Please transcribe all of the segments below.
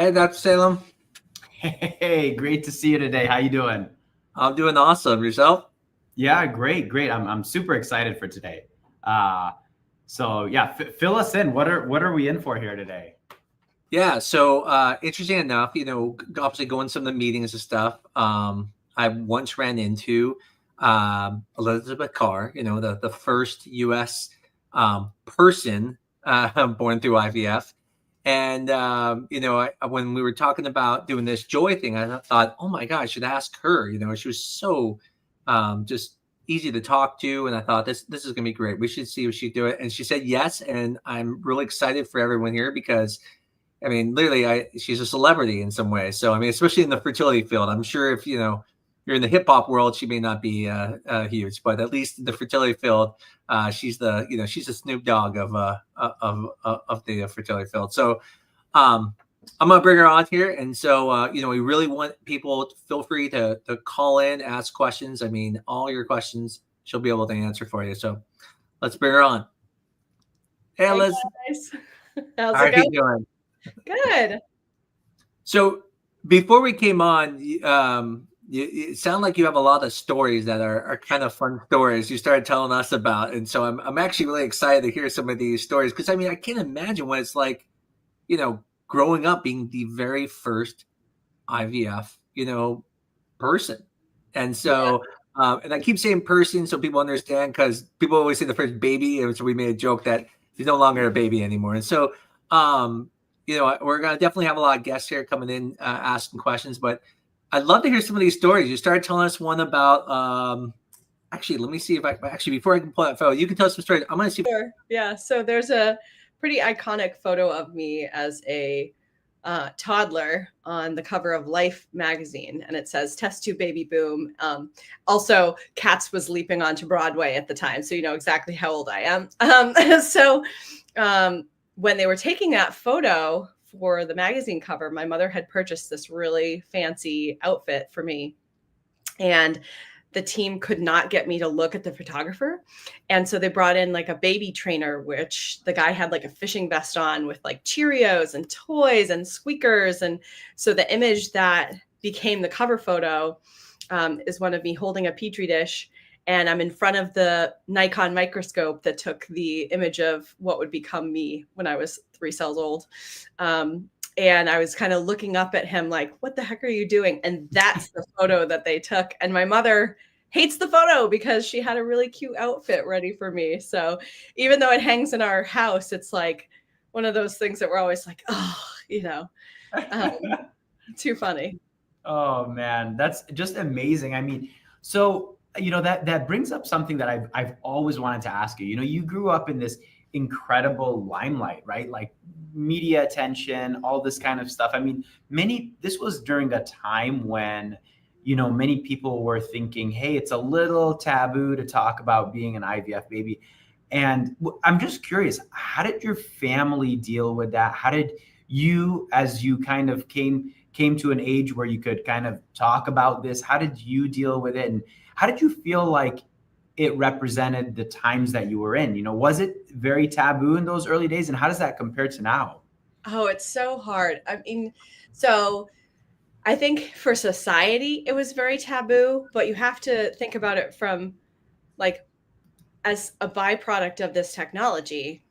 Hey, Dr. Salem. Hey, great to see you today. How you doing? I'm doing awesome. Yourself? Yeah, great. I'm super excited for today. Uh, so yeah, fill us in. What are we in for here today? Yeah. So, interesting enough, obviously going to some of the meetings and stuff. I once ran into Elizabeth Carr, the first U.S. Person born through IVF. And, when we were talking about doing this joy thing, I thought, oh my God, I should ask her. She was so just easy to talk to. And I thought, this is going to be great. We should see if she'd do it. And she said yes. And I'm really excited for everyone here because I mean, literally, she's a celebrity in some way. So, I mean, especially in the fertility field, I'm sure if, you're in the hip hop world, she may not be huge, but at least in the fertility field, she's the Snoop Dogg of the fertility field. So, I'm gonna bring her on here, and so we really want people to feel free to call in, ask questions. I mean, all your questions she'll be able to answer for you. So, let's bring her on. Hey, Hey Liz, guys, how how's are it you going? doing? Good. So before we came on, it sound like you have a lot of stories that are kind of fun stories you started telling us about. And so I'm actually really excited to hear some of these stories because I mean, I can't imagine what it's like, growing up being the very first IVF, person. And Yeah. so, and I keep saying person so people understand because people always say the first baby. And so we made a joke that he's no longer a baby anymore. And so, we're going to definitely have a lot of guests here coming in, asking questions, but I'd love to hear some of these stories. You started telling us one about, actually, let me see if before I can pull that photo, you can tell us some stories. I'm going to see. Sure. Yeah. So there's a pretty iconic photo of me as a toddler on the cover of Life magazine, and it says "Test tube baby boom." Also, Cats was leaping onto Broadway at the time, so you know exactly how old I am. So when they were taking that photo for the magazine cover, my mother had purchased this really fancy outfit for me, and the team could not get me to look at the photographer. And so they brought in like a baby trainer, which the guy had like a fishing vest on with like Cheerios and toys and squeakers. And so the image that became the cover photo is one of me holding a Petri dish. And I'm in front of the Nikon microscope that took the image of what would become me when I was 3 cells old. And I was kind of looking up at him like, what the heck are you doing? And that's the photo that they took. And my mother hates the photo because she had a really cute outfit ready for me. So even though it hangs in our house, it's like one of those things that we're always like, oh, too funny. Oh man, that's just amazing. I mean, so that brings up something that I've always wanted to ask you. You grew up in this incredible limelight, right? Like media attention, all this kind of stuff. I mean, this was during a time when many people were thinking, hey, it's a little taboo to talk about being an IVF baby. And I'm just curious, how did your family deal with that? How did you, as you kind of came to an age where you could kind of talk about this, how did you deal with it? And how did you feel like it represented the times that you were in? Was it very taboo in those early days? And how does that compare to now? Oh, it's so hard. I mean, so I think for society, it was very taboo, but you have to think about it from like as a byproduct of this technology.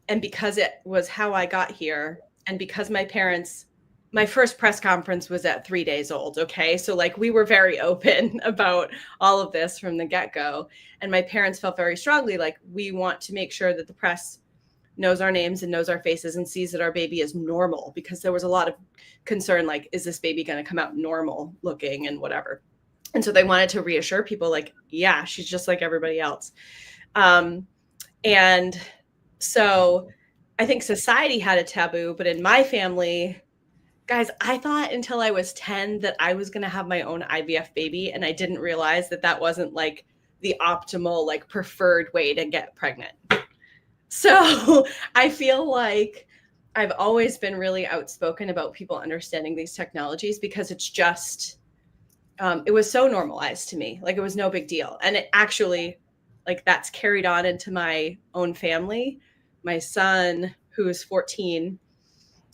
And because it was how I got here, and because my first press conference was at 3 days old. Okay. So like we were very open about all of this from the get go. And my parents felt very strongly like we want to make sure that the press knows our names and knows our faces and sees that our baby is normal, because there was a lot of concern, like, is this baby going to come out normal looking and whatever. And so they wanted to reassure people like, yeah, she's just like everybody else. And so I think society had a taboo, but in my family, guys, I thought until I was 10 that I was going to have my own IVF baby. And I didn't realize that that wasn't like the optimal, like preferred way to get pregnant. So I feel like I've always been really outspoken about people understanding these technologies because it's just, it was so normalized to me. Like it was no big deal. And it actually, like that's carried on into my own family. My son, who is 14,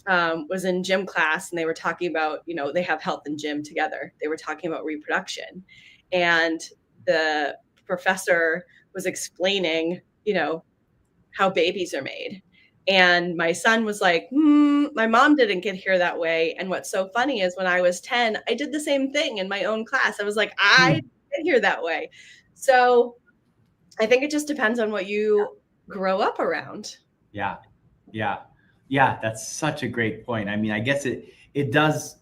was in gym class, and they were talking about, they have health and gym together. They were talking about reproduction, and the professor was explaining, how babies are made. And my son was like, my mom didn't get here that way. And what's so funny is when I was 10, I did the same thing in my own class. I was like, I didn't get here that way. So I think it just depends on what you grow up around. Yeah. Yeah. Yeah. That's such a great point. I mean, I guess it does,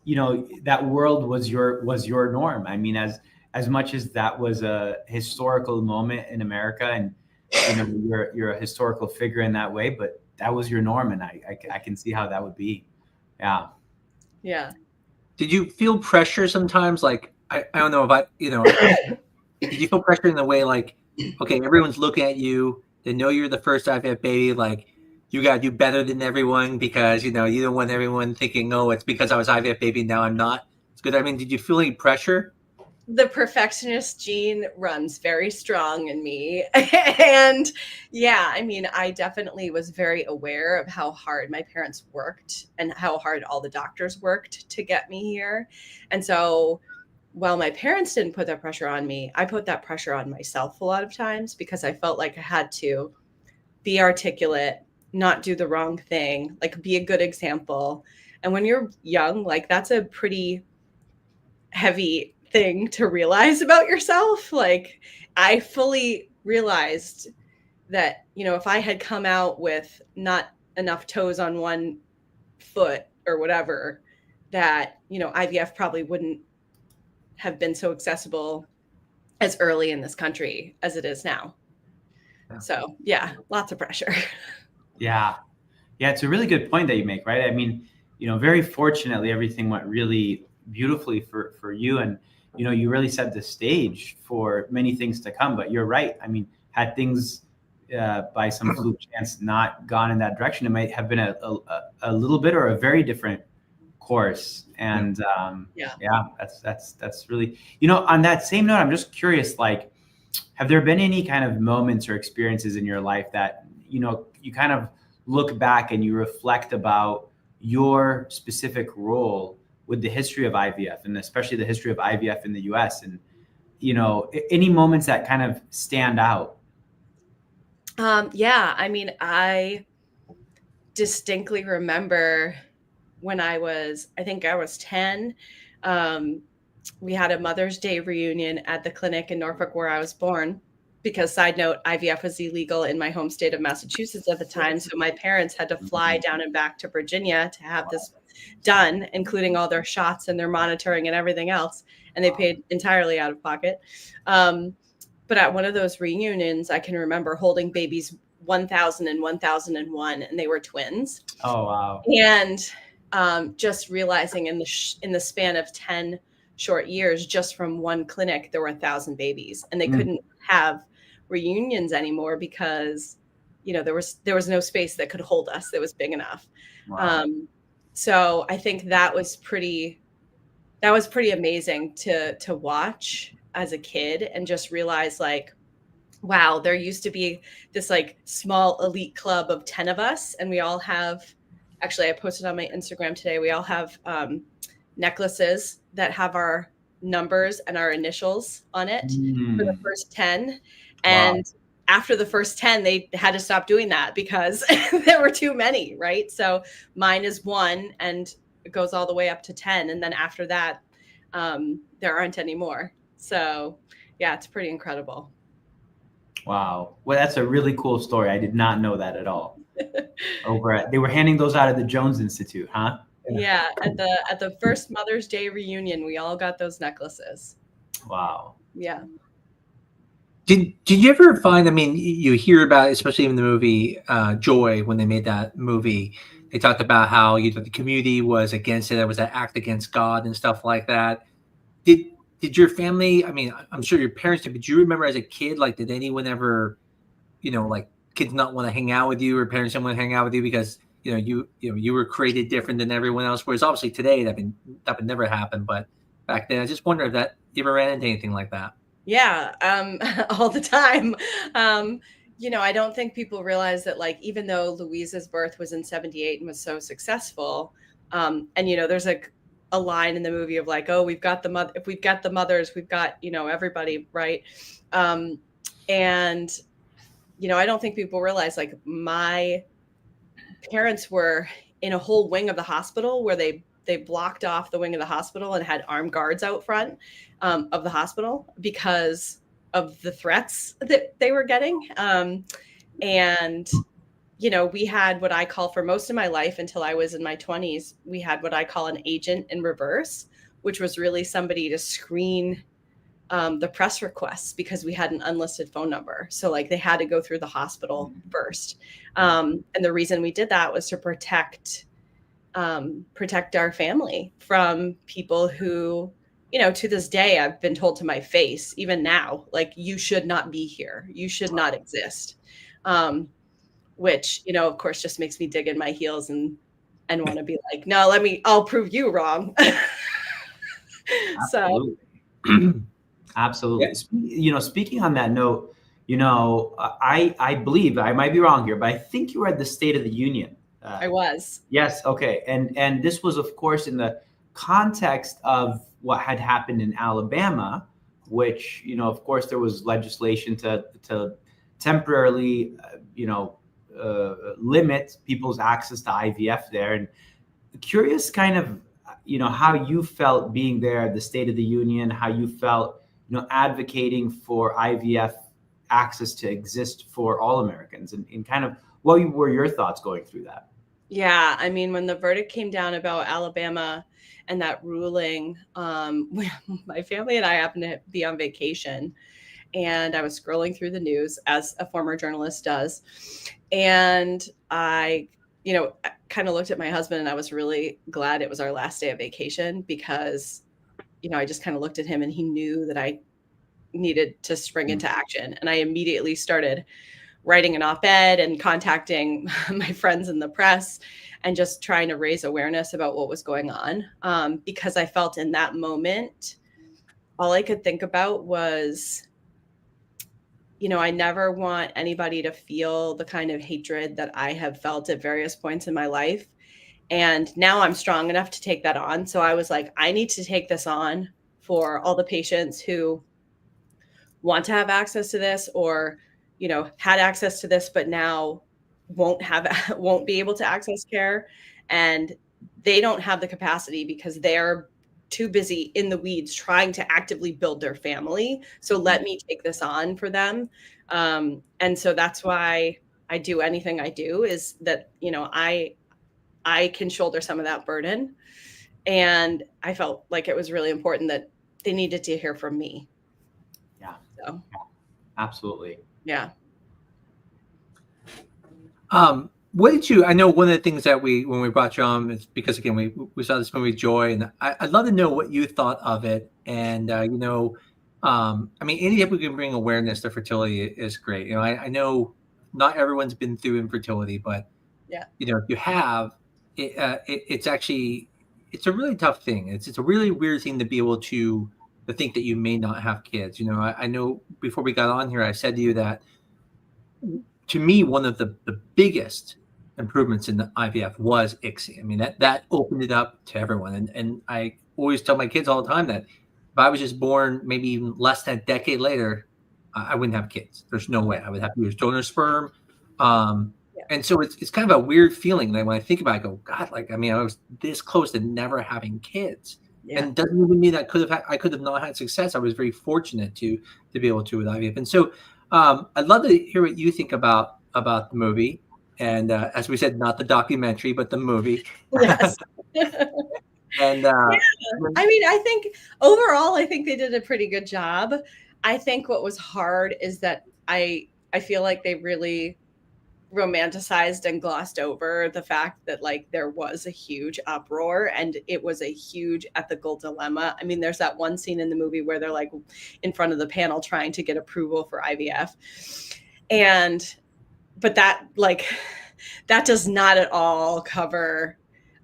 that world was your norm. I mean, as much as that was a historical moment in America, and you're a historical figure in that way, but that was your norm, and I can see how that would be. Yeah. Yeah. Did you feel pressure sometimes? Like, I don't know if did you feel pressure in the way like, okay, everyone's looking at you, they know you're the first IVF baby, like you got to do better than everyone because, you don't want everyone thinking, oh, it's because I was IVF baby, now I'm not. It's good. I mean, did you feel any pressure? The perfectionist gene runs very strong in me. And yeah, I mean, I definitely was very aware of how hard my parents worked and how hard all the doctors worked to get me here. And so while my parents didn't put that pressure on me, I put that pressure on myself a lot of times because I felt like I had to be articulate, not do the wrong thing, like be a good example. And when you're young, like that's a pretty heavy thing to realize about yourself. Like I fully realized that, if I had come out with not enough toes on one foot or whatever, that, IVF probably wouldn't have been so accessible as early in this country as it is now. Yeah. So yeah, lots of pressure. Yeah. Yeah. It's a really good point that you make, right? I mean, very fortunately, everything went really beautifully for you. And, you really set the stage for many things to come, but you're right. I mean, had things by some fluke chance not gone in that direction, it might have been a little bit or a very different course. And that's really, on that same note, I'm just curious, like, have there been any kind of moments or experiences in your life that, you kind of look back and you reflect about your specific role with the history of IVF, and especially the history of IVF in the US, and, any moments that kind of stand out? Yeah, I mean, I distinctly remember when I think I was 10, we had a Mother's Day reunion at the clinic in Norfolk where I was born, because side note, IVF was illegal in my home state of Massachusetts at the time. So my parents had to fly down and back to Virginia to have this done, including all their shots and their monitoring and everything else. And they paid entirely out of pocket. But at one of those reunions, I can remember holding babies 1000 and 1001, and they were twins. Oh, wow. And just realizing in the span of 10 short years, just from one clinic, there were 1,000 babies, and they couldn't have reunions anymore because, there was no space that could hold us that was big enough. Wow. So I think that was pretty amazing to watch as a kid, and just realize, like, wow, there used to be this like small elite club of 10 of us, and we all have, actually I posted on my Instagram today, we all have necklaces that have our numbers and our initials on it for the first 10. And after the first 10, they had to stop doing that because there were too many, right? So mine is 1, and it goes all the way up to 10. And then after that, there aren't any more. So yeah, it's pretty incredible. Wow. Well, that's a really cool story. I did not know that at all. They were handing those out at the Jones Institute, huh? Yeah, at the first Mother's Day reunion, we all got those necklaces. Wow. Yeah. Did you ever find, I mean, you hear about, especially in the movie Joy, when they made that movie, they talked about how the community was against it. It was an act against God and stuff like that. Did your family, I mean, I'm sure your parents did, but do you remember as a kid, like, did anyone ever, like, kids not want to hang out with you, or parents don't want to hang out with you because, you were created different than everyone else? Whereas obviously today that would never happen. But back then, I just wonder if you ever ran into anything like that. Yeah, all the time. I don't think people realize that, like, even though Louise's birth was in 78 and was so successful, and there's a line in the movie of like, oh, we've got the mother, if we've got the mothers, we've got, everybody, right? And I don't think people realize, like, my parents were in a whole wing of the hospital where they blocked off the wing of the hospital and had armed guards out front of the hospital because of the threats that they were getting. And we had what I call, for most of my life until I was in my 20s, we had what I call an agent in reverse, which was really somebody to screen the press requests, because we had an unlisted phone number. So like they had to go through the hospital first. And the reason we did that was to protect our family from people who, to this day, I've been told to my face, even now, like, you should not be here. You should not exist. Which, of course, just makes me dig in my heels and want to be like, no, I'll prove you wrong. Absolutely. Absolutely. Yeah. Speaking on that note, I believe, I might be wrong here, but I think you were at the State of the Union. I was. Yes. Okay. And this was, of course, in the context of what had happened in Alabama, which, of course, there was legislation to temporarily, limit people's access to IVF there. And curious kind of, how you felt being there at the State of the Union, how you felt, advocating for IVF access to exist for all Americans, and kind of what were your thoughts going through that? Yeah, I mean, when the verdict came down about Alabama and that ruling, my family and I happened to be on vacation, and I was scrolling through the news, as a former journalist does. And I, kind of looked at my husband, and I was really glad it was our last day of vacation, because, I just kind of looked at him, and he knew that I needed to spring into action. And I immediately started writing an op-ed and contacting my friends in the press and just trying to raise awareness about what was going on. Because I felt in that moment, all I could think about was, I never want anybody to feel the kind of hatred that I have felt at various points in my life. And now I'm strong enough to take that on. So I was like, I need to take this on for all the patients who want to have access to this, or, had access to this, but now won't be able to access care. And they don't have the capacity because they're too busy in the weeds trying to actively build their family. So let me take this on for them. And so that's why I do anything I do, is that, I can shoulder some of that burden. And I felt like it was really important that they needed to hear from me. Yeah. So. Absolutely. Yeah. What did you, I know one of the things that when we brought you on is because, again, we saw this movie Joy, and I'd love to know what you thought of it. And, I mean, anytime we can bring awareness to fertility is great. I know not everyone's been through infertility, but yeah, if you have, it's actually, it's a really tough thing. It's a really weird thing to be able to think that you may not have kids. I know before we got on here, I said to you that, to me, one of the biggest improvements in the IVF was ICSI. I mean, that opened it up to everyone. And I always tell my kids all the time that if I was just born maybe even less than a decade later, I wouldn't have kids. There's no way. I would have to use donor sperm. And so it's kind of a weird feeling that when I think about it, I go, God, like, I mean, I was this close to never having kids. Yeah. And it doesn't even mean that I could have not had success. I was very fortunate to be able to with IVF. And so I'd love to hear what you think about the movie. And as we said, not the documentary, but the movie. Yes. And yeah. I mean, I think overall, I think they did a pretty good job. I think what was hard is that I feel like they really romanticized and glossed over the fact that, like, there was a huge uproar and it was a huge ethical dilemma. I mean, there's that one scene in the movie where they're like in front of the panel trying to get approval for IVF. But that does not at all cover,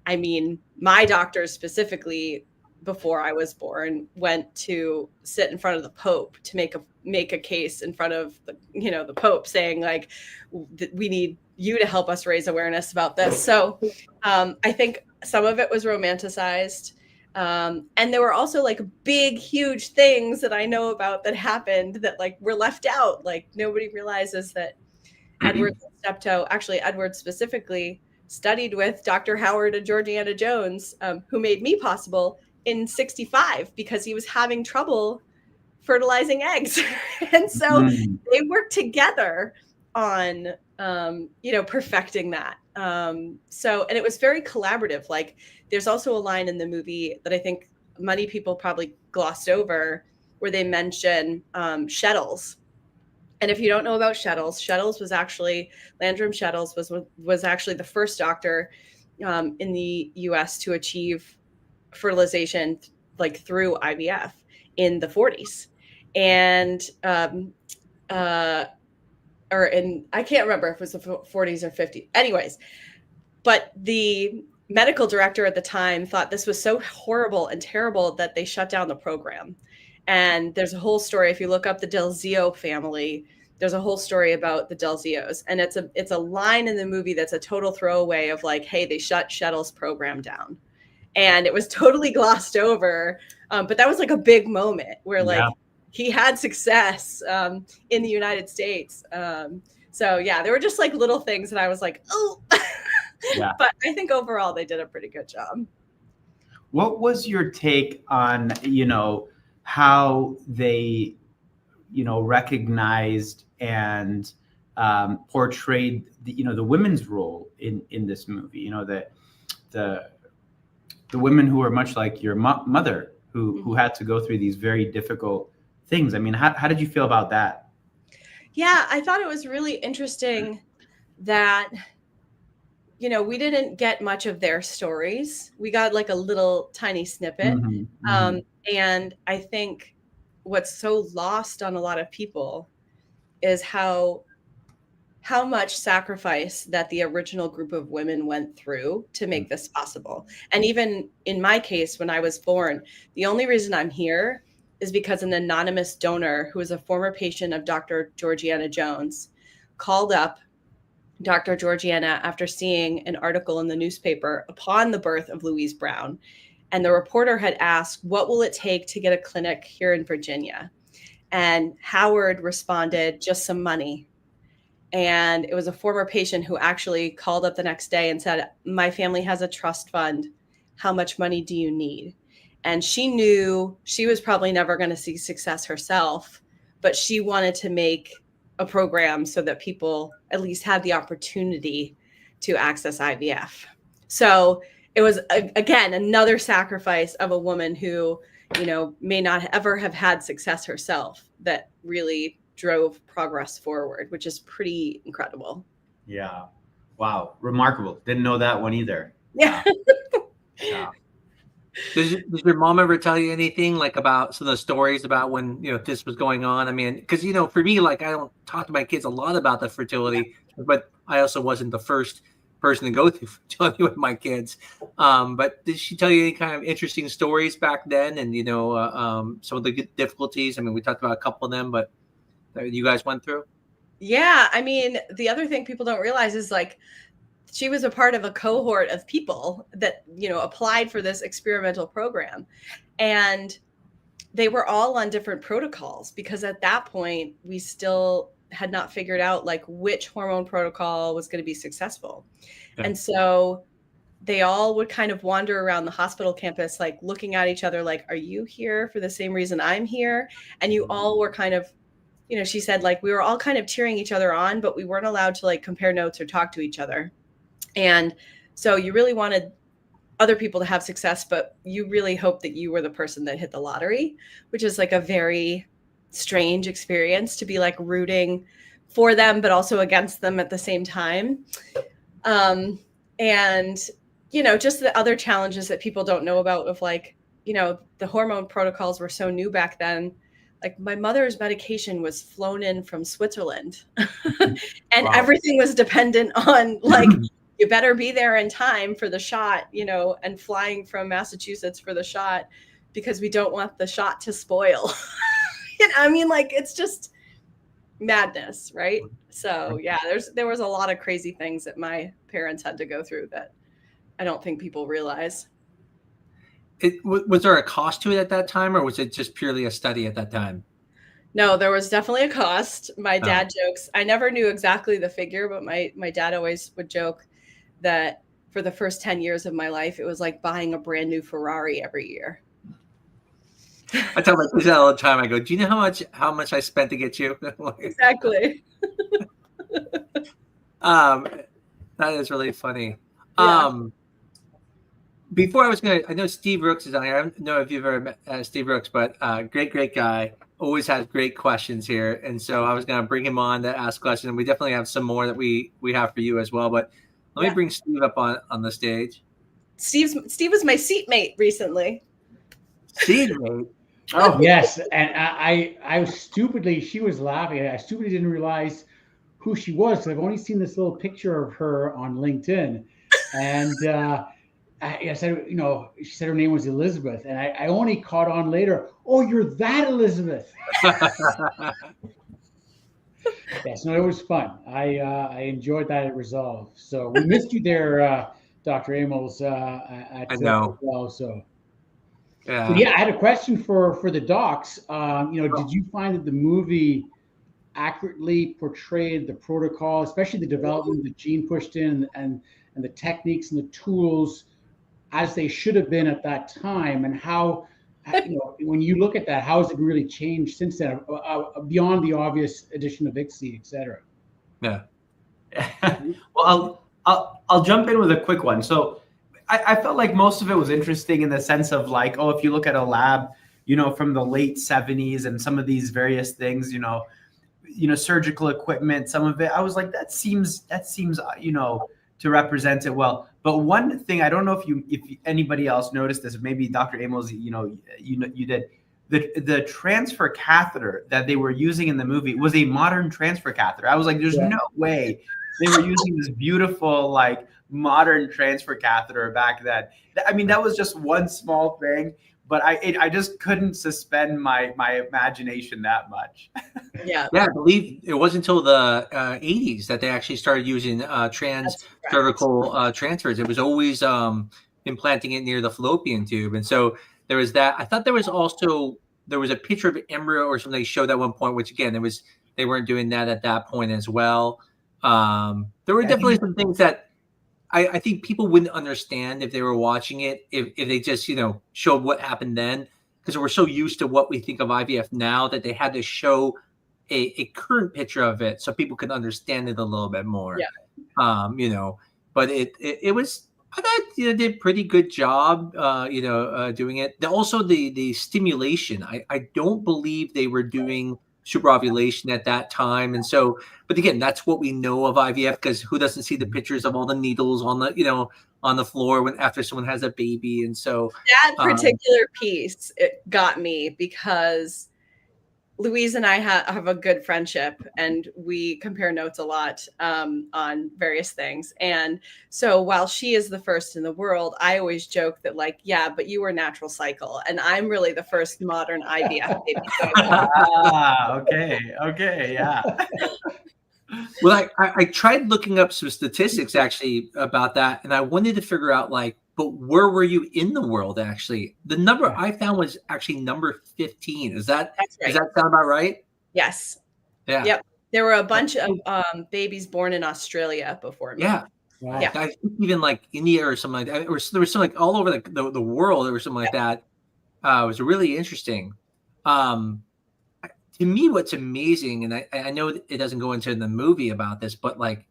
I mean, my doctors specifically before I was born, went to sit in front of the Pope to make a case in front of the Pope, saying like, we need you to help us raise awareness about this. So I think some of it was romanticized. And there were also like big, huge things that I know about that happened that like were left out. Like nobody realizes that Edward Steptoe, actually Edward specifically, studied with Dr. Howard and Georgiana Jones, who made me possible in 65 because he was having trouble fertilizing eggs. And so they worked together on, perfecting that. And it was very collaborative. Like there's also a line in the movie that I think many people probably glossed over where they mention Shettles. And if you don't know about Shettles was actually, Landrum Shettles was actually the first doctor in the US to achieve fertilization like through IVF in the 40s. And I can't remember if it was the 40s or 50s. Anyways, but the medical director at the time thought this was so horrible and terrible that they shut down the program. And there's a whole story. If you look up the Del Zio family, there's a whole story about the Del Zios. And it's a line in the movie that's a total throwaway of like, hey, they shut Shettles' program down. And it was totally glossed over. But that was like a big moment where like he had success in the United States. So yeah, there were just like little things that I was like, oh, but I think overall they did a pretty good job. What was your take on, how they, recognized and portrayed the women's role in this movie? The women who are much like your mother, who had to go through these very difficult things. I mean, how did you feel about that? Yeah, I thought it was really interesting that, we didn't get much of their stories. We got like a little tiny snippet. And I think what's so lost on a lot of people is how much sacrifice that the original group of women went through to make this possible. And even in my case, when I was born, the only reason I'm here is because an anonymous donor who was a former patient of Dr. Georgiana Jones called up Dr. Georgiana after seeing an article in the newspaper upon the birth of Louise Brown. And the reporter had asked, what will it take to get a clinic here in Virginia? And Howard responded, just some money. And it was a former patient who actually called up the next day and said, my family has a trust fund. How much money do you need? And she knew she was probably never going to see success herself, but she wanted to make a program so that people at least had the opportunity to access IVF. So it was, again, another sacrifice of a woman who, may not ever have had success herself that really drove progress forward, which is pretty incredible. Yeah. Wow. Remarkable. Didn't know that one either. Yeah. Yeah. Does your mom ever tell you anything like about some of the stories about when, this was going on? I mean, because, for me, like I don't talk to my kids a lot about the fertility, but I also wasn't the first person to go through fertility with my kids. But did she tell you any kind of interesting stories back then and, some of the difficulties? I mean, we talked about a couple of them, but that you guys went through? Yeah. I mean, the other thing people don't realize is like, she was a part of a cohort of people that, applied for this experimental program. And they were all on different protocols because at that point, we still had not figured out like which hormone protocol was going to be successful. Yeah. And so they all would kind of wander around the hospital campus, like looking at each other, like, are you here for the same reason I'm here? And you all were kind of, she said like, we were all kind of cheering each other on, but we weren't allowed to like compare notes or talk to each other. And so you really wanted other people to have success, but you really hope that you were the person that hit the lottery, which is like a very strange experience to be like rooting for them, but also against them at the same time. And, just the other challenges that people don't know about of like, the hormone protocols were so new back then. Like my mother's medication was flown in from Switzerland and everything was dependent on like, you better be there in time for the shot, and flying from Massachusetts for the shot because we don't want the shot to spoil. I mean, like, it's just madness, right? So yeah, there was a lot of crazy things that my parents had to go through that I don't think people realize. Was there a cost to it at that time, or was it just purely a study at that time? No, there was definitely a cost. My dad jokes. I never knew exactly the figure, but my dad always would joke that for the first 10 years of my life, it was like buying a brand new Ferrari every year. I tell my kids that all the time. I go, "Do you know how much I spent to get you?" Exactly. That is really funny. Yeah. Before I know Steve Rooks is on here. I don't know if you've ever met Steve Rooks, but great guy. Always has great questions here. And so I was going to bring him on to ask questions. And we definitely have some more that we have for you as well. But let me bring Steve up on the stage. Steve was my seatmate recently. Seatmate? Oh, yes. And I stupidly, she was laughing. I stupidly didn't realize who she was, because I've only seen this little picture of her on LinkedIn. And I said, she said her name was Elizabeth, and I only caught on later. Oh, you're that Elizabeth. Yes, no, it was fun. I enjoyed that at Resolve. So we missed you there, Dr. Amos. I know. Resolve, so. Yeah. So, I had a question for the docs. Did you find that the movie accurately portrayed the protocol, especially the development of the gene pushed in and the techniques and the tools as they should have been at that time, and how, when you look at that, how has it really changed since then, beyond the obvious addition of ICSI, et cetera? Yeah. Well, I'll jump in with a quick one. So I felt like most of it was interesting in the sense of like, if you look at a lab, from the late 70s and some of these various things, surgical equipment, some of it, I was like, that seems, to represent it well. But one thing, I don't know if anybody else noticed this, maybe Dr. Amos, you did, the transfer catheter that they were using in the movie was a modern transfer catheter. I was like, there's no way they were using this beautiful, like, modern transfer catheter back then. I mean, that was just one small thing, but I just couldn't suspend my imagination that much. Yeah. Yeah, I believe it wasn't until the 80s that they actually started using cervical transfers. It was always implanting it near the fallopian tube. And so there was that. I thought there was a picture of an embryo or something they showed at one point, which again, they weren't doing that at that point as well. There were definitely some things that I think people wouldn't understand if they were watching it, if they just, showed what happened then, because we're so used to what we think of IVF now that they had to show a current picture of it so people could understand it a little bit more. Yeah. But it was, I thought, did a pretty good job, doing it. Also the stimulation, I don't believe they were doing superovulation at that time. And so, but again, that's what we know of IVF, because who doesn't see the pictures of all the needles on the floor after someone has a baby? And so that particular piece, it got me because Louise and I have a good friendship, and we compare notes a lot on various things. And so while she is the first in the world, I always joke that, like, yeah, but you were natural cycle, and I'm really the first modern IVF baby. Okay, yeah. Well, I tried looking up some statistics actually about that, and I wanted to figure out, like, but where were you in the world actually? The number I found was actually number 15. That's right. Does that sound about right? Yes. Yeah. Yep. There were a bunch of babies born in Australia before me. Yeah. Wow. Yeah. I think even like India or something like that, or there was something like all over the world or something like that. It was really interesting. To me, what's amazing, and I know it doesn't go into the movie about this, but like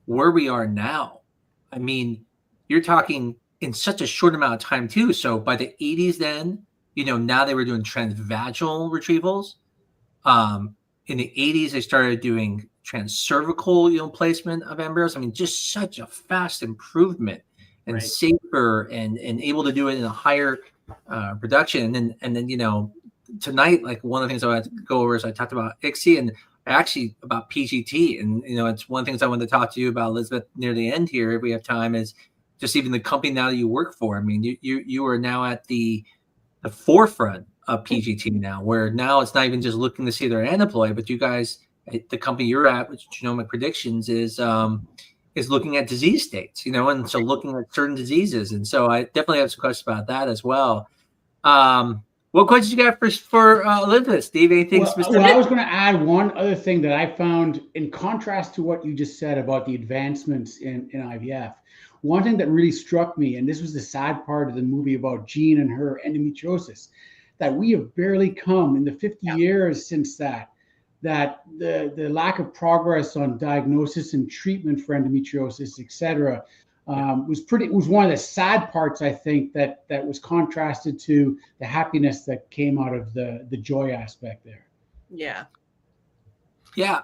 where we are now, I mean, you're talking in such a short amount of time too. So by the 80s, then, now they were doing transvaginal retrievals. In the 80s, they started doing transcervical, placement of embryos. I mean, just such a fast improvement and safer and able to do it in a higher production. And then, tonight, like one of the things I want to go over is I talked about ICSI and actually about PGT. And, it's one of the things I wanted to talk to you about, Elizabeth, near the end here, if we have time, is just even the company now that you work for. I mean, you are now at the the forefront of PGT now, where now it's not even just looking to see their aneuploid, but you guys, the company you're at, which Genomic Predictions, is looking at disease states, and so looking at certain diseases. And so I definitely have some questions about that as well. What questions you got for Elizabeth, Steve? Anything specific? Well, I was going to add one other thing that I found in contrast to what you just said about the advancements in IVF. One thing that really struck me, and this was the sad part of the movie about Jean and her endometriosis, that we have barely come in the 50 years since that the lack of progress on diagnosis and treatment for endometriosis, et cetera, was one of the sad parts, I think, that was contrasted to the happiness that came out of the joy aspect there. Yeah. Yeah,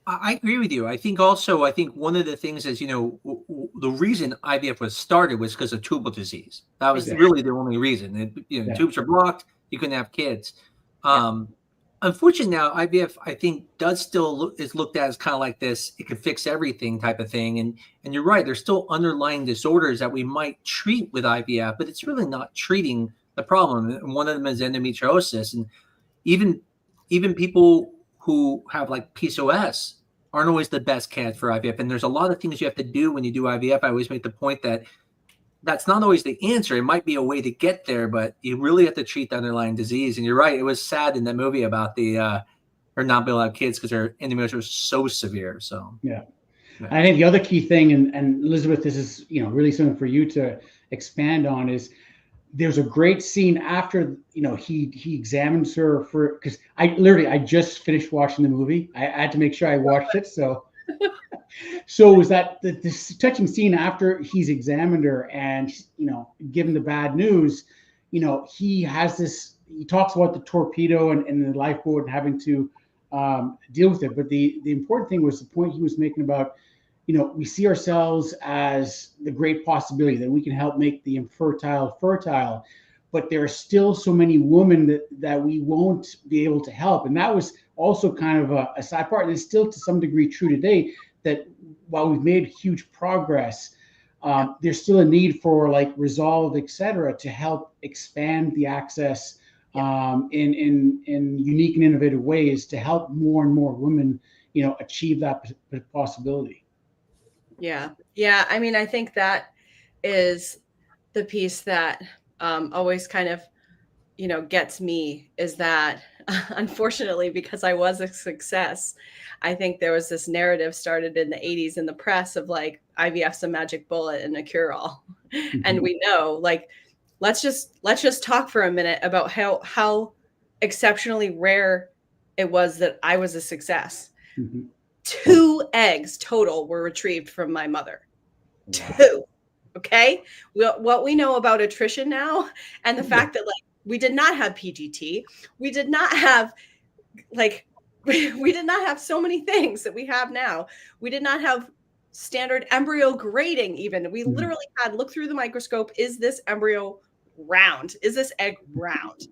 I agree with you. I think one of the things is, the reason IVF was started was because of tubal disease. That was really the only reason. Tubes are blocked, you couldn't have kids. Unfortunately now IVF, I think, is looked at as kind of like this, it can fix everything type of thing. And you're right, there's still underlying disorders that we might treat with IVF, but it's really not treating the problem. And one of them is endometriosis. And even people who have like PCOS aren't always the best candidates for IVF. And there's a lot of things you have to do when you do IVF. I always make the point that that's not always the answer. It might be a way to get there, but you really have to treat the underlying disease. And you're right. It was sad in that movie about her not being able to have kids because her endometriosis was so severe. So, yeah. I think the other key thing, and Elizabeth, this is, really something for you to expand on, is there's a great scene after, he examines her because I just finished watching the movie. I had to make sure I watched it. So it was this touching scene after he's examined her and, given the bad news, he talks about the torpedo and the lifeboat and having to deal with it. But the important thing was the point he was making about, we see ourselves as the great possibility that we can help make the infertile fertile, but there are still so many women that we won't be able to help. And that was also kind of a side part, and it's still to some degree true today, that while we've made huge progress, there's still a need for like Resolve, et cetera, to help expand the access in unique and innovative ways to help more and more women, achieve that possibility. Yeah. Yeah. I mean, I think that is the piece that always kind of, gets me, is that unfortunately, because I was a success, I think there was this narrative started in the 80s in the press of like IVF's a magic bullet and a cure-all. Mm-hmm. And we know, like, let's just talk for a minute about how exceptionally rare it was that I was a success. Mm-hmm. 2 eggs total were retrieved from my mother. Wow. 2. Okay. What we know about attrition now, and the fact that like we did not have PGT, we did not have so many things that we have now. We did not have standard embryo grading. Even we literally had look through the microscope. Is this embryo round? Is this egg round?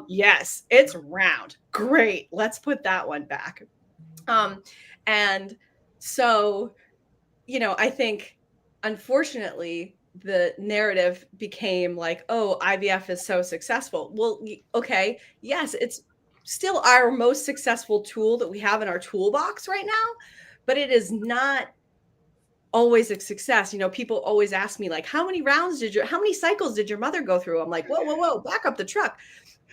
Yes, it's round. Great. Let's put that one back. And so, I think, unfortunately, the narrative became like, oh, IVF is so successful. Well, okay. Yes, it's still our most successful tool that we have in our toolbox right now, but it is not always a success. People always ask me like, how many cycles did your mother go through? I'm like, whoa, back up the truck.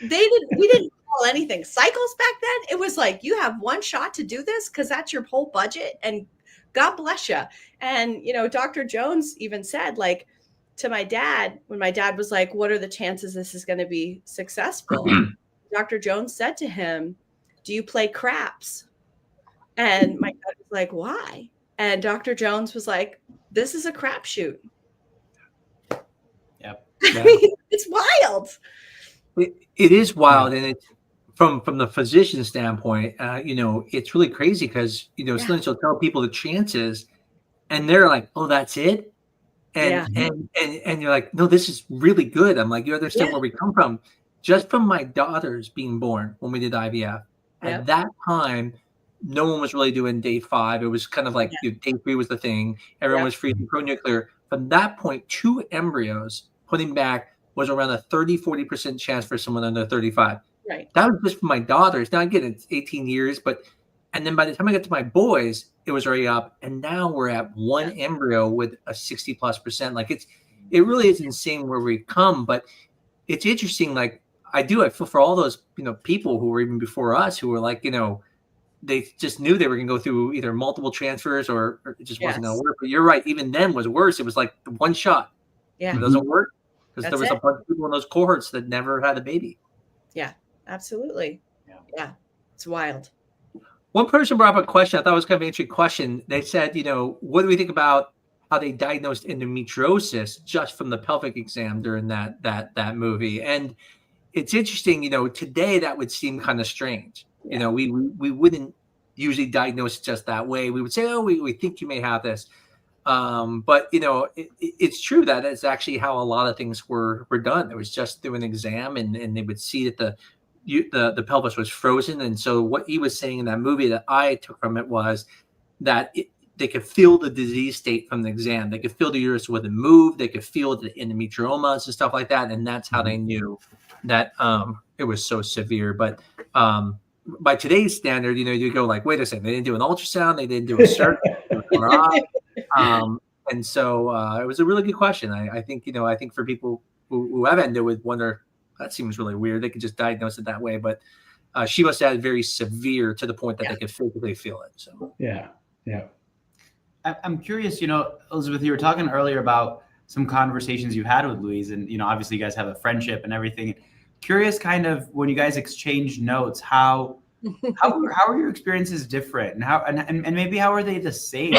We didn't call anything cycles back then. It was like, you have one shot to do this because that's your whole budget, and God bless you. And, Dr. Jones even said, like, to my dad, when my dad was like, what are the chances this is going to be successful? Dr. Jones said to him, do you play craps? And my dad was like, why? And Dr. Jones was like, this is a crapshoot. Yep. I mean, it's wild. It is wild, and it's from the physician standpoint. It's really crazy because sometimes you'll tell people the chances, and they're like, "Oh, that's it," and you're like, "No, this is really good." I'm like, "You understand where we come from?" Just from my daughters being born when we did IVF. At that time, no one was really doing day 5. It was kind of like day 3 was the thing. Everyone was freezing pronuclear. From that point, 2 embryos putting back was around a 30-40% chance for someone under 35. Right. That was just for my daughters. Now again, it's 18 years, and then by the time I got to my boys, it was already up, and now we're at one embryo with a 60+%. Like it really is insane where we've come. But it's interesting. Like I feel for all those people who were even before us who were like they just knew they were going to go through either multiple transfers or it just wasn't going to work. But you're right. Even then was worse. It was like one shot. Yeah. It doesn't work because there was a bunch of people in those cohorts that never had a baby. Yeah, absolutely. Yeah. It's wild. One person brought up a question. I thought it was kind of an interesting question. They said, what do we think about how they diagnosed endometriosis just from the pelvic exam during that movie? And it's interesting, today that would seem kind of strange. Yeah. We wouldn't usually diagnose it just that way. We would say, oh, we think you may have this. But it's true that it's actually how a lot of things were done. It was just through an exam, and they would see that the pelvis was frozen. And so what he was saying in that movie that I took from it was that they could feel the disease state from the exam. They could feel the uterus wouldn't move. They could feel the endometriomas and stuff like that. And that's how they knew that it was so severe. But by today's standard, you go like, wait a second, they didn't do an ultrasound. They didn't do a surgery. And so it was a really good question. I think for people who have endo would wonder, that seems really weird. They could just diagnose it that way. But she must have had very severe to the point that they could physically feel it. So yeah. I'm curious, Elizabeth, you were talking earlier about some conversations you had with Louise, and, obviously you guys have a friendship and everything. Curious kind of when you guys exchange notes, how are your experiences different, and maybe how are they the same?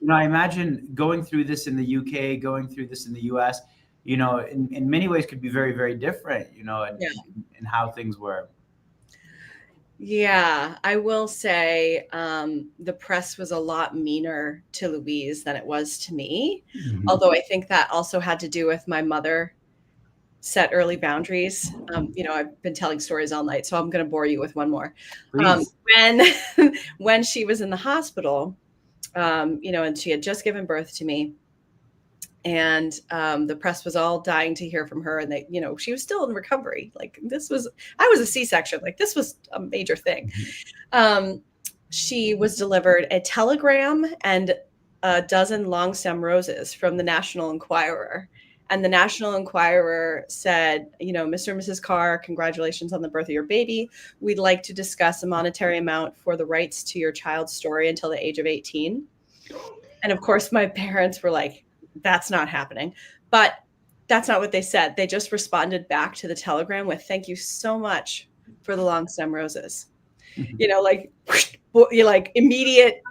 I imagine going through this in the UK, going through this in the US, in many ways could be very, very different, in how things were. Yeah, I will say the press was a lot meaner to Louise than it was to me. Mm-hmm. Although I think that also had to do with my mother set early boundaries. I've been telling stories all night, so I'm going to bore you with one more. When she was in the hospital, and she had just given birth to me, and the press was all dying to hear from her, and they, she was still in recovery. Like I was a C-section, like this was a major thing. She was delivered a telegram and a dozen long stem roses from the National Enquirer. And the National Enquirer said, Mr. and Mrs. Carr, congratulations on the birth of your baby. We'd like to discuss a monetary amount for the rights to your child's story until the age of 18. And of course, my parents were like, that's not happening. But that's not what they said. They just responded back to the telegram with, thank you so much for the long stem roses. Mm-hmm. Like immediate,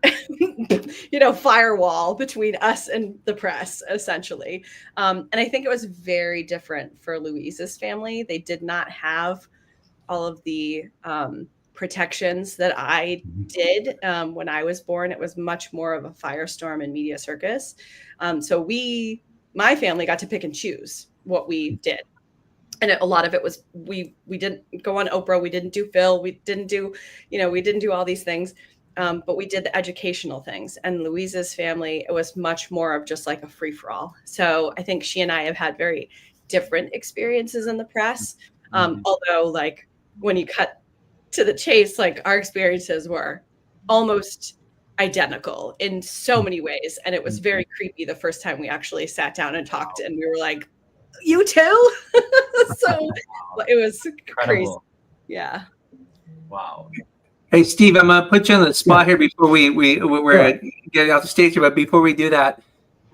firewall between us and the press, essentially. And I think it was very different for Louise's family. They did not have all of the protections that I did when I was born. It was much more of a firestorm and media circus. So my family got to pick and choose what we did. And a lot of it was, we didn't go on Oprah. We didn't do Phil. We didn't do all these things. But we did the educational things. And Louise's family, it was much more of just like a free for all. So I think she and I have had very different experiences in the press. Although like when you cut to the chase, like our experiences were almost identical in so many ways. And it was very creepy the first time we actually sat down and talked, and we were like, you too? So it was crazy. Yeah. Wow. Hey, Steve, I'm going to put you on the spot here before we're getting off the stage here. But before we do that,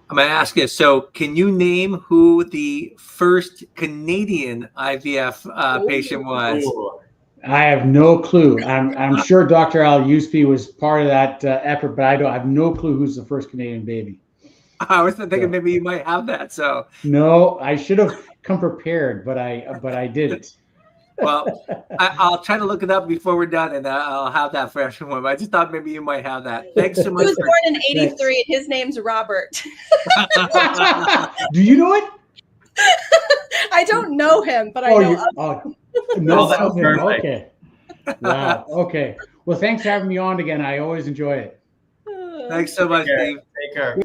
I'm going to ask you, so can you name who the first Canadian IVF patient was? I have no clue. I'm sure Dr. Al Uspi was part of that effort, but I have no clue who's the first Canadian baby. I was thinking maybe you might have that. So no, I should have come prepared, but I didn't. Well, I'll try to look it up before we're done, and I'll have that for everyone. But I just thought maybe you might have that. Thanks so much. He was born in '83, and his name's Robert. Do you know it? I don't know him, but I know. No, him. Okay. Wow. Okay. Well, thanks for having me on again. I always enjoy it. Thanks so much, Steve. Take care.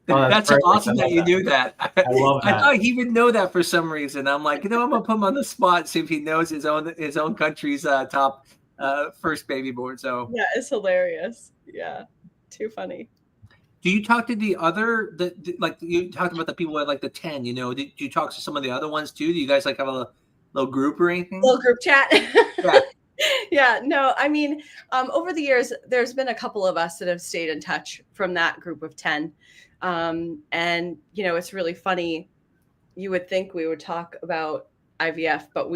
Oh, That's perfect. awesome I that love you that. knew that. I love I that. thought he would know that for some reason. I'm like, I'm gonna put him on the spot, see if he knows his own country's top first baby born. So, Yeah, it's hilarious. Yeah, too funny. do you talk to like you talked about the people at like the 10? Do you talk to some of the other ones too? Do you guys like have a little group or anything? Little group chat. Yeah. Yeah, no, I mean, over the years, there's been a couple of us that have stayed in touch from that group of 10. And, it's really funny. You would think we would talk about IVF, but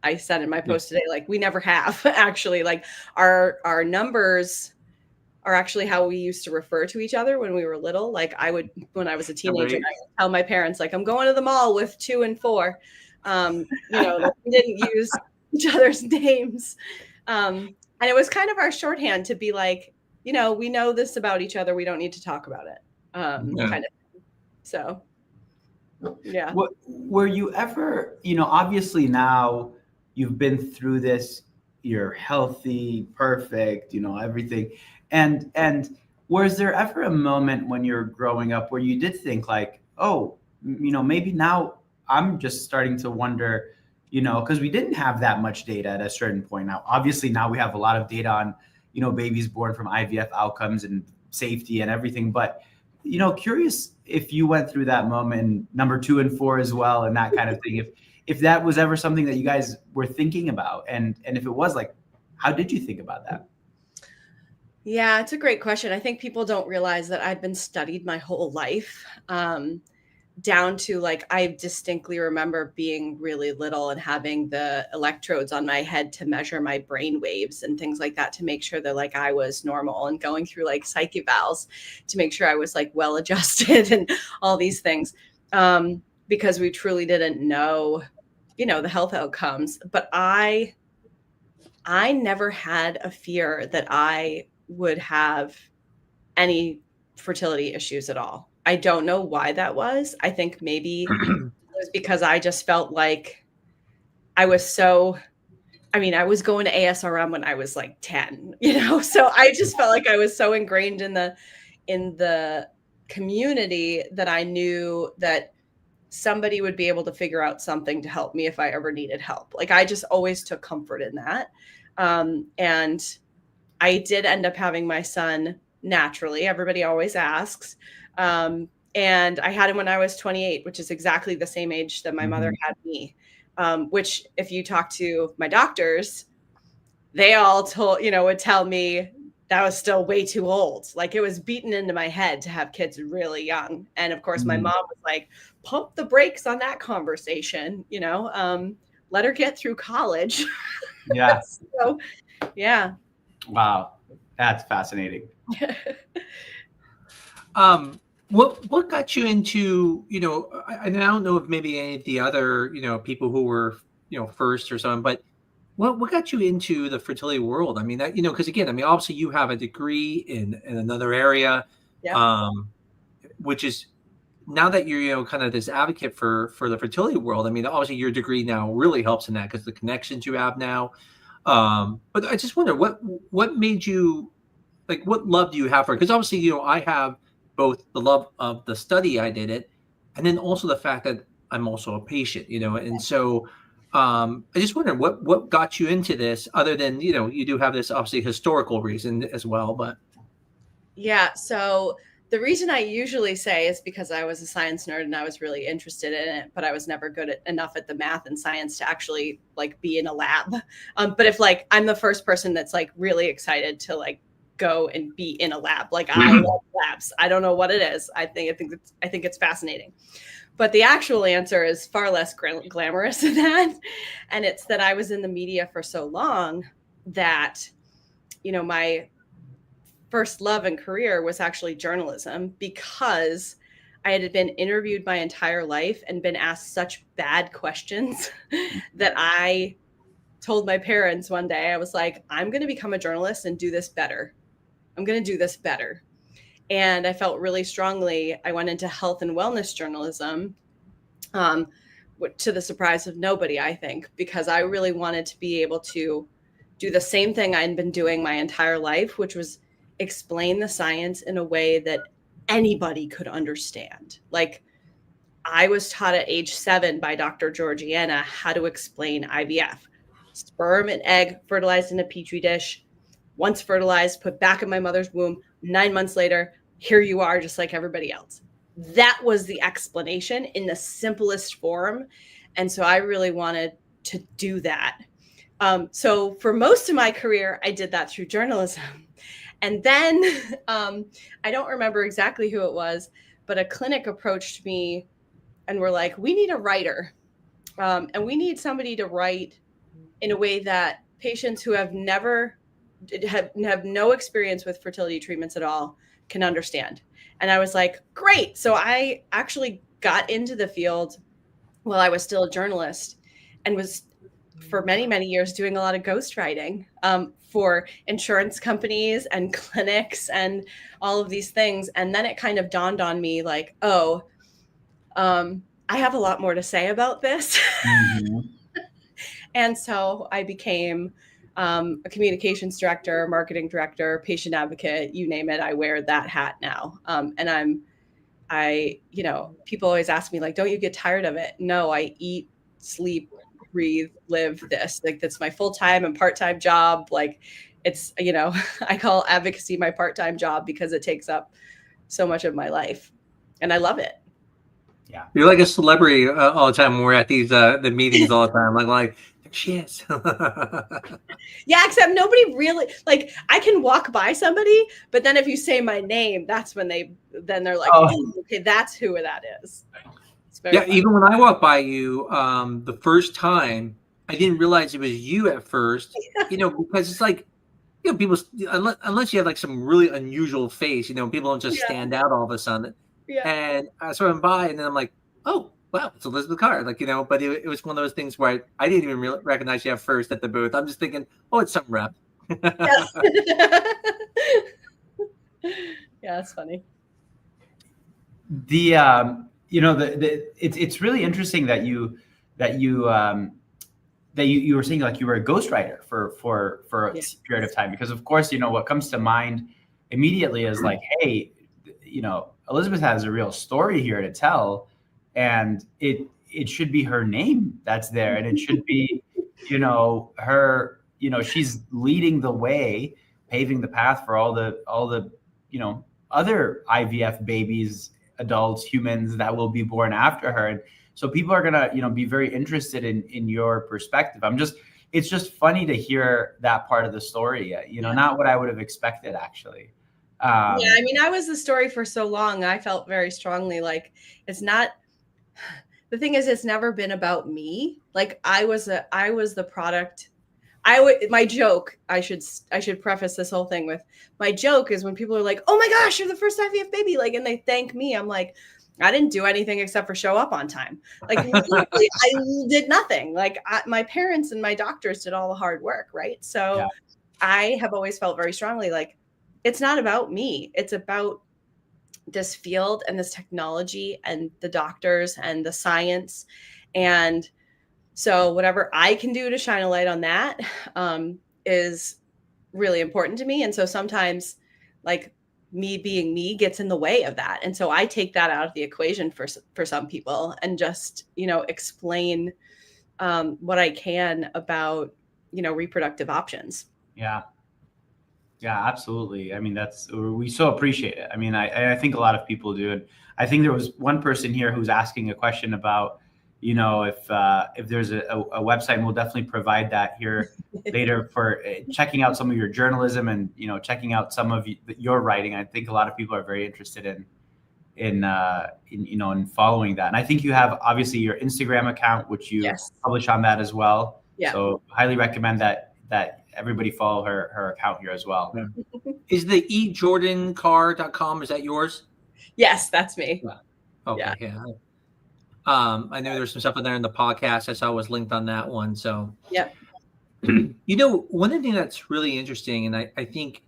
I said in my post today, like, we never have actually. Like, our numbers are actually how we used to refer to each other when we were little. Like, when I was a teenager, Right. I would tell my parents, like, I'm going to the mall with 2 and 4. Like, we didn't use each other's names. And it was kind of our shorthand to be like, we know this about each other. We don't need to talk about it. Yeah. Kind of. So, yeah. Were you ever, obviously now you've been through this, you're healthy, perfect, everything. And was there ever a moment when you're growing up where you did think like, oh, maybe now I'm just starting to wonder, because we didn't have that much data at a certain point. Now, obviously now we have a lot of data on, babies born from IVF outcomes and safety and everything. But, curious if you went through that moment, number 2 and 4 as well, and that kind of thing, if that was ever something that you guys were thinking about. And if it was, like, how did you think about that? Yeah, it's a great question. I think people don't realize that I've been studied my whole life, down to like, I distinctly remember being really little and having the electrodes on my head to measure my brain waves and things like that to make sure that like I was normal, and going through like psych evals to make sure I was like well adjusted and all these things, because we truly didn't know, the health outcomes. But I never had a fear that I would have any fertility issues at all. I don't know why that was. I think maybe it was because I just felt like I was I was going to ASRM when I was like 10, so I just felt like I was so ingrained in the community that I knew that somebody would be able to figure out something to help me if I ever needed help. Like, I just always took comfort in that. And I did end up having my son naturally. Everybody always asks. And I had him when I was 28, which is exactly the same age that my mother had me. Which, if you talk to my doctors, they all would tell me that was still way too old. Like, it was beaten into my head to have kids really young. And of course, my mom was like, pump the brakes on that conversation, let her get through college. Yeah. So, yeah. Wow. That's fascinating. What got you into, I don't know if maybe any of the other, people who were, first or something, but what got you into the fertility world? I mean, that, because again, I mean, obviously you have a degree in another area, which is, now that you're, kind of this advocate for the fertility world. I mean, obviously your degree now really helps in that because the connections you have now. But I just wonder what made you, like, what love do you have for it? Because obviously, I have both the love of the study I did it, and then also the fact that I'm also a patient, and so I just wonder what got you into this, other than, you do have this obviously historical reason as well, but. Yeah. So the reason I usually say is because I was a science nerd and I was really interested in it, but I was never good enough at the math and science to actually like be in a lab. But if like, I'm the first person that's like really excited to like go and be in a lab. Like, I love labs. I don't know what it is. I think it's fascinating. But the actual answer is far less glamorous than that. And it's that I was in the media for so long that, my first love and career was actually journalism, because I had been interviewed my entire life and been asked such bad questions that I told my parents one day, I was like, I'm going to become a journalist and do this better. I'm going to do this better. And I felt really strongly. I went into health and wellness journalism, to the surprise of nobody, I think, because I really wanted to be able to do the same thing I'd been doing my entire life, which was explain the science in a way that anybody could understand. Like, I was taught at age 7 by Dr. Georgiana how to explain IVF. Sperm and egg fertilized in a petri dish. Once fertilized, put back in my mother's womb. 9 months later, here you are, just like everybody else. That was the explanation in the simplest form. And so I really wanted to do that. So for most of my career, I did that through journalism. And then I don't remember exactly who it was, but a clinic approached me and were like, we need a writer. And we need somebody to write in a way that patients who have no experience with fertility treatments at all can understand. And I was like, great. So I actually got into the field while I was still a journalist and was for many, many years doing a lot of ghostwriting for insurance companies and clinics and all of these things. And then it kind of dawned on me like, I have a lot more to say about this. Mm-hmm. And so I became a communications director, marketing director, patient advocate, you name it. I wear that hat now. And people always ask me like, don't you get tired of it? No, I eat, sleep, breathe, live this. Like, that's my full-time and part-time job. Like, it's, I call advocacy my part-time job because it takes up so much of my life and I love it. Yeah. You're like a celebrity all the time. We're at these, the meetings all the time. Like, she is. Yeah, except nobody really, like, I can walk by somebody, but then if you say my name, that's when they're like, oh, okay, that's who that is. Yeah, fun. Even when I walked by you the first time, I didn't realize it was you at first, because it's like, people, unless you have like some really unusual face, people don't just stand out all of a sudden. Yeah. And I sort of by, and then I'm like, oh, wow, it's Elizabeth Carr. Like, but it was one of those things where I didn't even recognize you at first at the booth. I'm just thinking, oh, it's some rep. Yes. Yeah, that's funny. It's really interesting that you were saying like you were a ghostwriter for a period of time, because of course, what comes to mind immediately is like, hey, Elizabeth has a real story here to tell, and it should be her name that's there, and it should be, her, she's leading the way, paving the path for all the other IVF babies, adults, humans that will be born after her. And so people are gonna, be very interested in your perspective. It's just funny to hear that part of the story, not what I would have expected, actually. I mean, I was the story for so long. I felt very strongly like it's not. The thing is, it's never been about me. Like, I was the product. My joke. I should preface this whole thing with my joke is when people are like, "Oh my gosh, you're the first IVF baby!" Like, and they thank me. I'm like, I didn't do anything except for show up on time. Like, literally, I did nothing. Like, my parents and my doctors did all the hard work, right? So, I have always felt very strongly like, it's not about me. It's about this field and this technology and the doctors and the science. And so whatever I can do to shine a light on that is really important to me. And so sometimes like me being me gets in the way of that. And so I take that out of the equation for some people and just, explain what I can about, reproductive options. Yeah. Yeah, absolutely. I mean, we so appreciate it. I mean, I think a lot of people do. And I think there was one person here who's asking a question about, if there's a website, and we'll definitely provide that here later for checking out some of your journalism and, checking out some of your writing. I think a lot of people are very interested in following that. And I think you have obviously your Instagram account, which you publish on that as well. Yeah. So highly recommend that everybody follow her account here as well. Yeah. Is the ejordancar.com, is that yours? Yes, that's me. Okay. Yeah. I know there's some stuff in there in the podcast. I saw was linked on that one. So yep. One of the things that's really interesting, and I think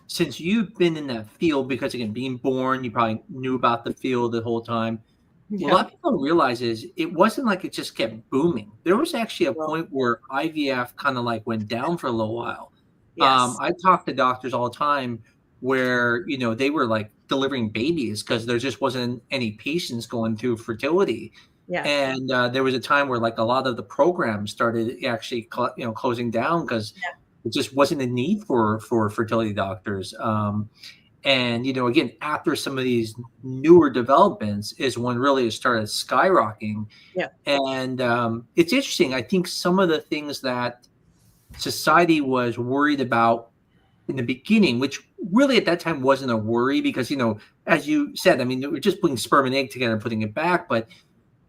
since you've been in that field, because again, being born, you probably knew about the field the whole time. Yeah. A lot of people don't realize is it wasn't like it just kept booming. There was actually a point where IVF kind of like went down for a little while. Yes. I talk to doctors all the time where, they were like delivering babies because there just wasn't any patients going through fertility. Yeah. And there was a time where like a lot of the programs started actually, closing down because it just wasn't a need for fertility doctors. And, again, after some of these newer developments is when really it started skyrocketing. Yeah. And it's interesting. I think some of the things that society was worried about in the beginning, which really at that time wasn't a worry because, as you said, I mean, we're just putting sperm and egg together and putting it back. But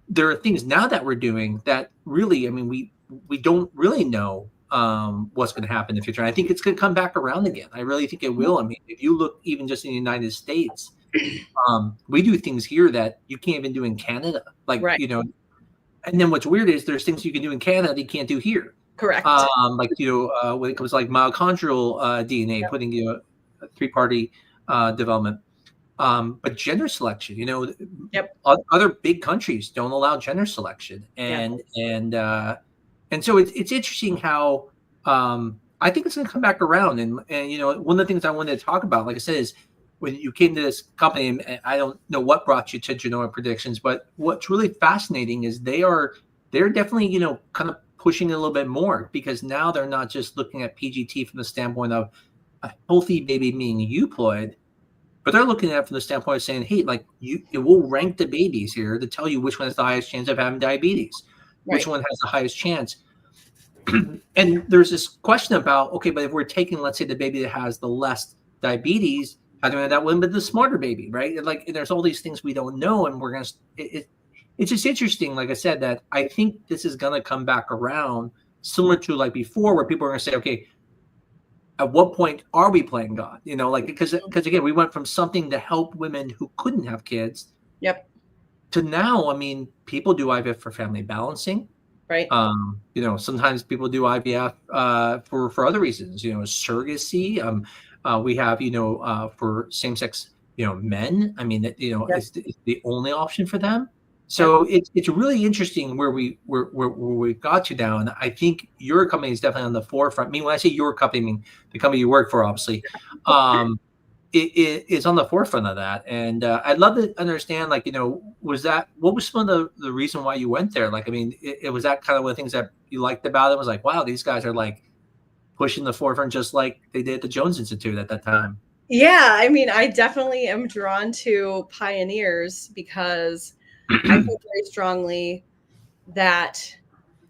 there are things now that we're doing that really, I mean, we don't really know what's going to happen in the future. And I think it's going to come back around again. I really think it will. I mean, if you look even just in the United States, we do things here that you can't even do in Canada. Like, Right. And then what's weird is there's things you can do in Canada that you can't do here. Correct. Like, when it comes like mitochondrial DNA, putting a three-party development. But gender selection, other big countries don't allow gender selection. And so it's interesting how I think it's going to come back around. And one of the things I wanted to talk about, like I said, is when you came to this company, and I don't know what brought you to Genomic Predictions, but what's really fascinating is they're definitely, kind of pushing a little bit more because now they're not just looking at PGT from the standpoint of a healthy baby being euploid, but they're looking at it from the standpoint of saying, hey, like it will rank the babies here to tell you which one has the highest chance of having diabetes, which one has the highest chance. And there's this question about, okay, but if we're taking, let's say, the baby that has the less diabetes, how do we end up with the smarter baby, right? And there's all these things we don't know, and we're gonna. It's just interesting, like I said, that I think this is gonna come back around, similar to like before, where people are gonna say, okay, at what point are we playing God? Because again, we went from something to help women who couldn't have kids, to now, I mean, people do IVF for family balancing. Right. Sometimes people do IVF for other reasons, surrogacy. We have, for same-sex, men. I mean, it's the only option for them. So it's really interesting where we got to now, and I think your company is definitely on the forefront. I mean, when I say your company, I mean the company you work for, obviously. It is on the forefront of that, and I'd love to understand, like, what was some of the reason why you went there? Like, I mean, it was that kind of one of the things that you liked about it. It was like, wow, these guys are like pushing the forefront just like they did at the Jones Institute at that time. Yeah, I mean, I definitely am drawn to pioneers because I feel very strongly that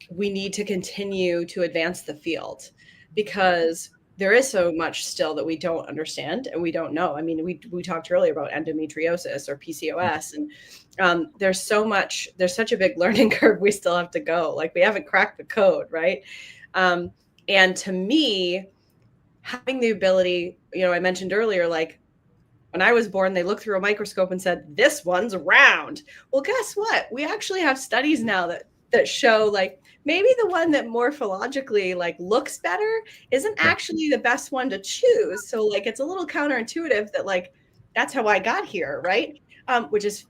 we need to continue to advance the field because there is so much still that we don't understand and we don't know. I mean, we talked earlier about endometriosis or PCOS, and there's such a big learning curve we still have to go. Like, we haven't cracked the code, right? And to me, having the ability, I mentioned earlier, like, when I was born, they looked through a microscope and said, this one's round. Well, guess what? We actually have studies now that show, like, maybe the one that morphologically, like, looks better isn't actually the best one to choose. So, like, it's a little counterintuitive that, like, that's how I got here, right? Which is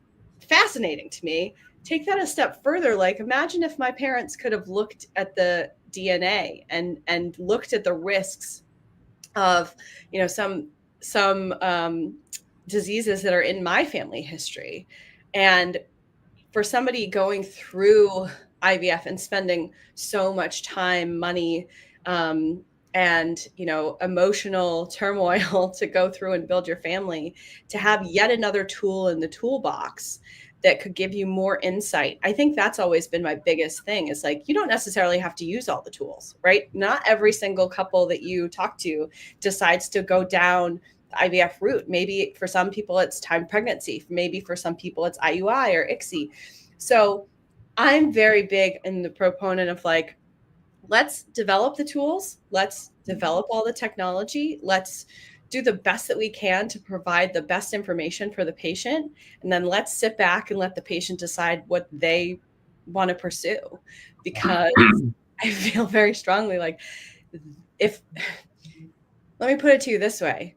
fascinating to me. Take that a step further. Like, imagine if my parents could have looked at the DNA and looked at the risks of, some diseases that are in my family history. And for somebody going through IVF and spending so much time, money, and, emotional turmoil to go through and build your family, to have yet another tool in the toolbox that could give you more insight. I think that's always been my biggest thing, is like, you don't necessarily have to use all the tools, right? Not every single couple that you talk to decides to go down the IVF route. Maybe for some people it's timed pregnancy. Maybe for some people it's IUI or ICSI. So I'm very big in the proponent of, like, let's develop the tools. Let's develop all the technology. Let's do the best that we can to provide the best information for the patient. And then let's sit back and let the patient decide what they want to pursue. Because I feel very strongly, like, let me put it to you this way.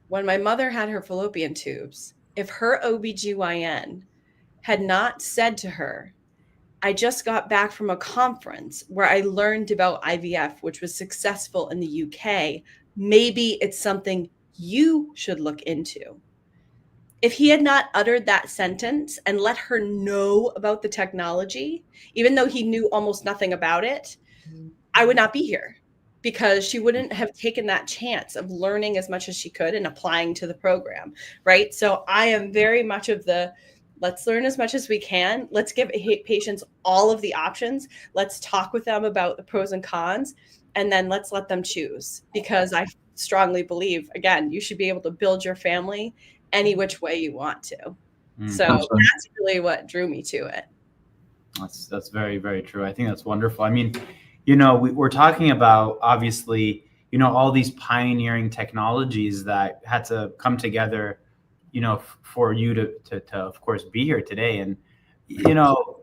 When my mother had her fallopian tubes, if her OBGYN had not said to her, I just got back from a conference where I learned about IVF, which was successful in the UK, maybe it's something you should look into. If he had not uttered that sentence and let her know about the technology, even though he knew almost nothing about it, I would not be here, because she wouldn't have taken that chance of learning as much as she could and applying to the program, right? So I am very much of the, let's learn as much as we can. Let's give patients all of the options. Let's talk with them about the pros and cons, and then let's let them choose, because I strongly believe, again, you should be able to build your family any which way you want to. So that's really what drew me to it. That's very, very true. I think that's wonderful. I mean, you know, we're talking about, obviously, you know, all these pioneering technologies that had to come together, you know, for you to of course be here today. And, you know,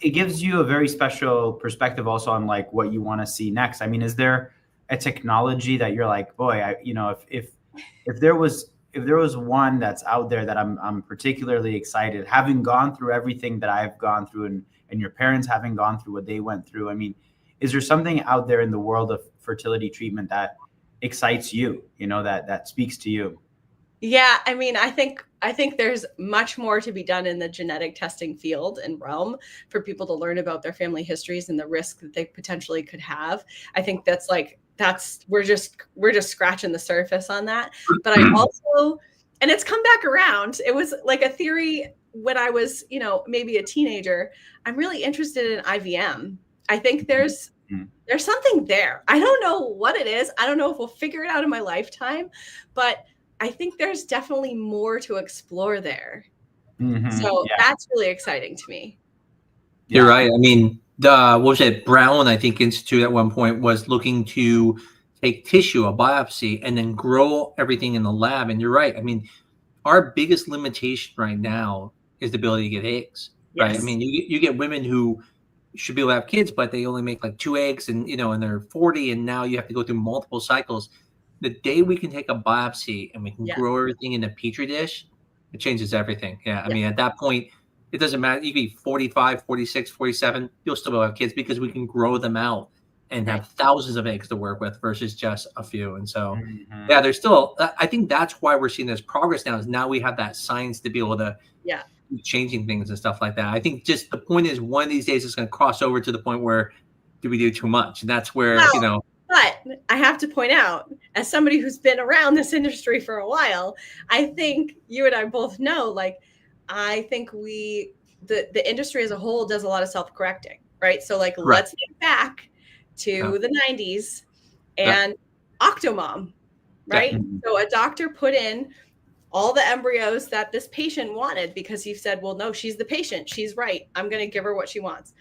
it gives you a very special perspective also on like what you want to see next. I mean, is there a technology that you're like, boy, you know, if there was one that's out there that I'm particularly excited, having gone through everything that I've gone through, and your parents having gone through what they went through. I mean, is there something out there in the world of fertility treatment that excites you, you know, that speaks to you? Yeah, I mean, I think there's much more to be done in the genetic testing field and realm for people to learn about their family histories and the risk that they potentially could have. I think we're just scratching the surface on that. But I also, and it's come back around. It was like a theory when I was, you know, maybe a teenager. I'm really interested in IVM. I think there's something there. I don't know what it is. I don't know if we'll figure it out in my lifetime, but I think there's definitely more to explore there. So that's really exciting to me. You're right. I mean, what was it? Brown, I think, Institute at one point was looking to take tissue, a biopsy, and then grow everything in the lab. And you're right. I mean, our biggest limitation right now is the ability to get eggs. Right. I mean, you get women who should be able to have kids, but they only make like 2 eggs, and, you know, and they're 40, and now you have to go through multiple cycles. The day we can take a biopsy and we can grow everything in a petri dish, it changes everything. I mean, at that point, it doesn't matter. You can be 45, 46, 47, you'll still have kids, because we can grow them out and have thousands of eggs to work with versus just a few. And so, there's still, I think that's why we're seeing this progress now, is now we have that science to be able to be changing things and stuff like that. I think just the point is, one of these days it's going to cross over to the point where do we do too much? And that's where, you know. But I have to point out, as somebody who's been around this industry for a while, I think you and I both know, like, I think the industry as a whole does a lot of self-correcting, right? So like, let's get back to the 90s and Octomom, right? So a doctor put in all the embryos that this patient wanted, because he said, well, no, she's the patient. She's right. I'm going to give her what she wants.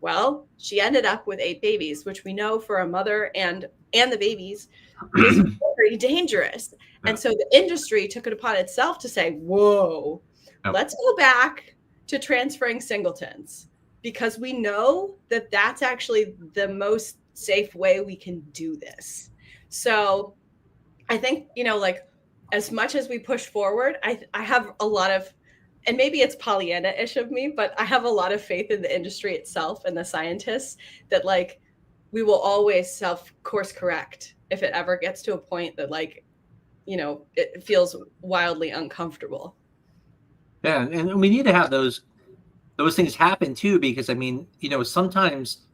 Well, she ended up with 8 babies, which we know for a mother and the babies is very dangerous. And so the industry took it upon itself to say, whoa, let's go back to transferring singletons, because we know that that's actually the most safe way we can do this. So I think, you know, like, as much as we push forward, I have a lot of, and maybe it's Pollyanna-ish of me, but I have a lot of faith in the industry itself and the scientists, that like, we will always self-course correct if it ever gets to a point that, like, you know, it feels wildly uncomfortable. Yeah, and we need to have those things happen too, because I mean, you know, sometimes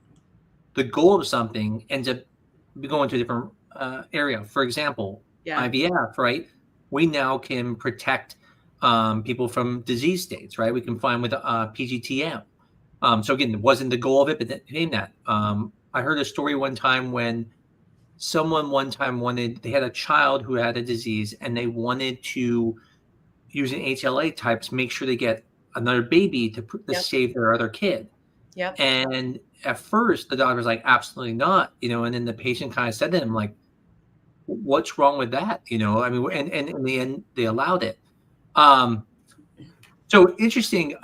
the goal of something ends up going to a different area. For example, IVF, right? We now can protect people from disease states, right? We can find with PGTM. So again, it wasn't the goal of it, but it became that. I heard a story one time when someone they had a child who had a disease, and they wanted to, using HLA types, make sure they get another baby to save their other kid. And at first the doctor was like, absolutely not, you know, and then the patient kind of said to him, like, what's wrong with that? You know, I mean, and in the end they allowed it. So interesting.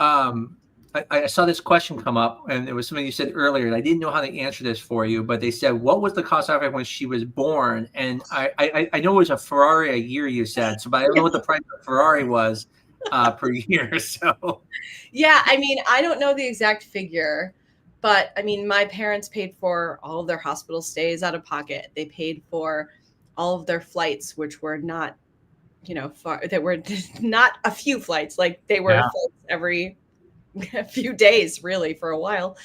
I saw this question come up, and it was something you said earlier, and I didn't know how to answer this for you, but they said, what was the cost of it when she was born? And I know it was a Ferrari a year, you said, so, but I don't know what the price of a Ferrari was per year. So yeah, I mean, I don't know the exact figure, but I mean, my parents paid for all of their hospital stays out of pocket. They paid for all of their flights, which were not there were not a few flights, like they were flights every few days, really, for a while.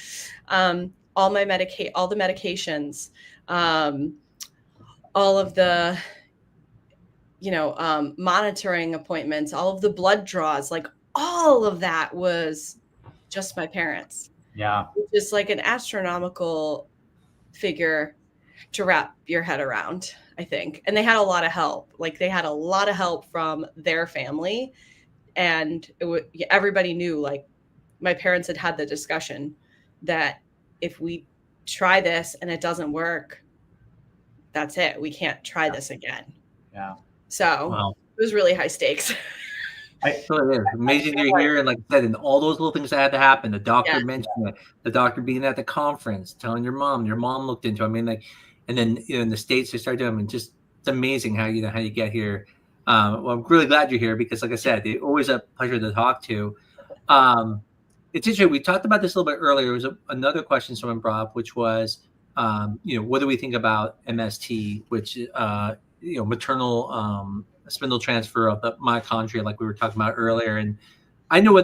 All the medications, all of the, monitoring appointments, all of the blood draws, like all of that was just my parents. Yeah. Which is like an astronomical figure to wrap your head around, I think. And they had a lot of help. Like they had a lot of help from their family. And everybody knew, like, my parents had the discussion that if we try this and it doesn't work, that's it. We can't try this again. Yeah. So It was really high stakes. So it is amazing you're here, and like I said, and all those little things that had to happen. The doctor mentioned it. The doctor being at the conference, telling your mom looked into it. I mean, like, and then in the States they started doing. I mean, just it's amazing how you get here. Well, I'm really glad you're here because, like I said, it's always a pleasure to talk to. It's interesting. We talked about this a little bit earlier. It was another question someone brought up, which was, what do we think about MST, which maternal spindle transfer of the mitochondria, like we were talking about earlier. And I know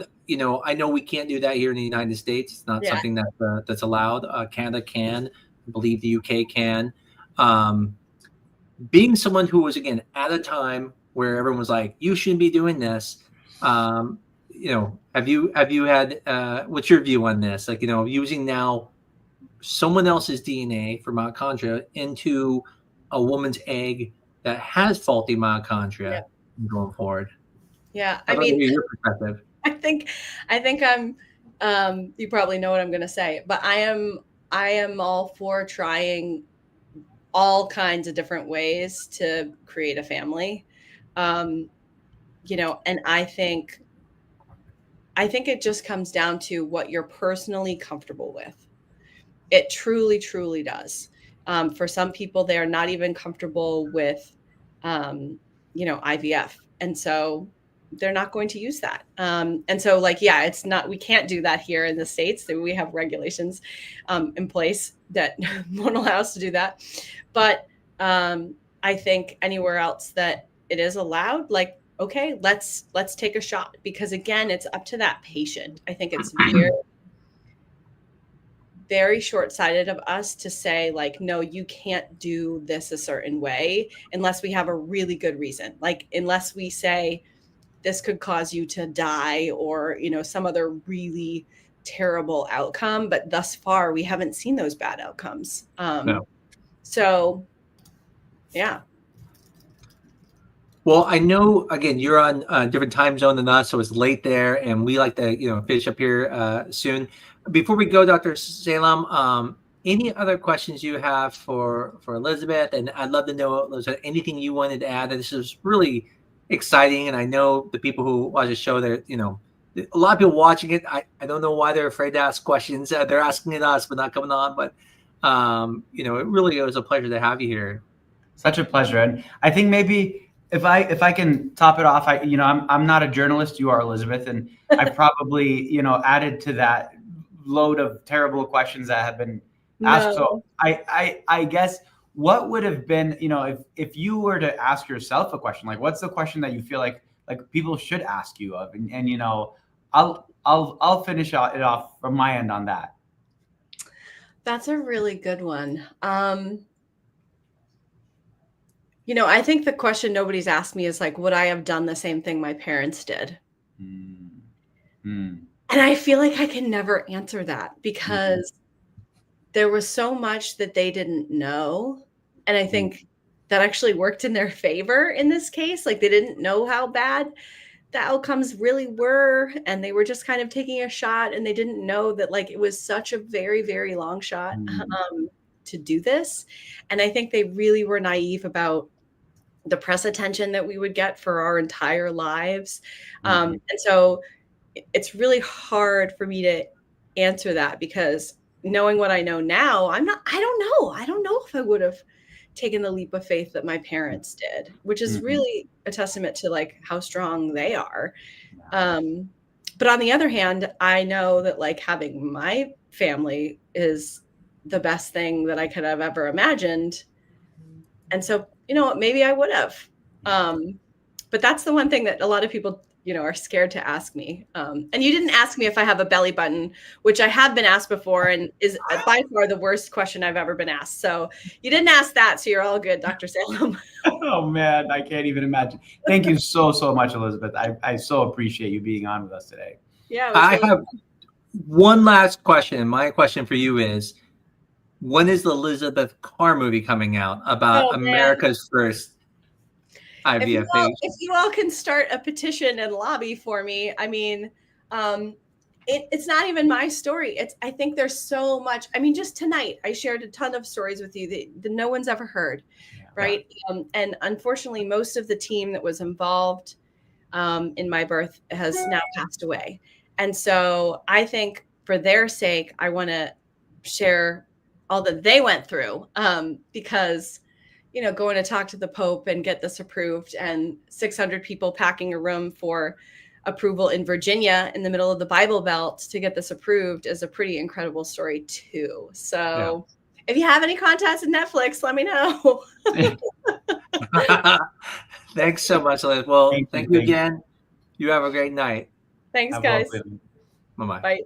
we can't do that here in the United States. It's not something that's allowed. Canada can, I believe the UK can. Being someone who was, again, at a time where everyone was like, you shouldn't be doing this. Have you had, what's your view on this? Like, using now someone else's DNA for mitochondria into a woman's egg that has faulty mitochondria going forward. Yeah. I mean, your perspective. I think I'm, you probably know what I'm going to say, but I am all for trying all kinds of different ways to create a family. And I think it just comes down to what you're personally comfortable with. It truly, truly does. For some people, they are not even comfortable with, IVF. And so they're not going to use that. And so it's not, we can't do that here in the States. We have regulations in place that won't allow us to do that. But I think anywhere else that it is allowed, like, okay, let's take a shot, because again, it's up to that patient. I think it's very, very short-sighted of us to say, like, no, you can't do this a certain way unless we have a really good reason. Like, unless we say this could cause you to die or, some other really terrible outcome. But thus far, we haven't seen those bad outcomes. No. So, yeah. Well, I know, again, you're on a different time zone than us, so it's late there, and we like to, finish up here soon. Before we go, Dr. Salem, any other questions you have for Elizabeth? And I'd love to know, Elizabeth, anything you wanted to add. This is really exciting, and I know the people who watch the show, a lot of people watching it. I don't know why they're afraid to ask questions. They're asking it us, but not coming on. But it really was a pleasure to have you here. Such a pleasure, and I think maybe if I can top it off, I'm not a journalist. You are, Elizabeth, and I probably added to that load of terrible questions that have been asked. So I guess what would have been, if you were to ask yourself a question, like, what's the question that you feel like people should ask you of? And I'll finish it off from my end on that. That's a really good one. I think the question nobody's asked me is, like, would I have done the same thing my parents did? And I feel like I can never answer that, because there was so much that they didn't know. And I think that actually worked in their favor in this case. Like, they didn't know how bad the outcomes really were. And they were just kind of taking a shot. And they didn't know that, like, it was such a very, very long shot to do this. And I think they really were naive about the press attention that we would get for our entire lives. And so it's really hard for me to answer that, because knowing what I know now, I don't know if I would have taken the leap of faith that my parents did, which is really a testament to, like, how strong they are. But on the other hand, I know that, like, having my family is the best thing that I could have ever imagined. And so, maybe I would have. But that's the one thing that a lot of people, are scared to ask me. And you didn't ask me if I have a belly button, which I have been asked before and is by far the worst question I've ever been asked. So you didn't ask that. So you're all good, Dr. Salem. Oh man, I can't even imagine. Thank you so much, Elizabeth. I so appreciate you being on with us today. Yeah. I have one last question. My question for you is, when is the Elizabeth Carr movie coming out about America's first IVF baby? If you all can start a petition and lobby for me, I mean, it's not even my story. I think there's so much. I mean, just tonight, I shared a ton of stories with you that no one's ever heard, right? And unfortunately, most of the team that was involved in my birth has now passed away. And so I think for their sake, I want to share all that they went through because, going to talk to the Pope and get this approved and 600 people packing a room for approval in Virginia in the middle of the Bible Belt to get this approved is a pretty incredible story too. So if you have any contacts at Netflix, let me know. Thanks so much, Liz. Well, thank you again. You have a great night. Thanks, guys. Bye-bye. Bye.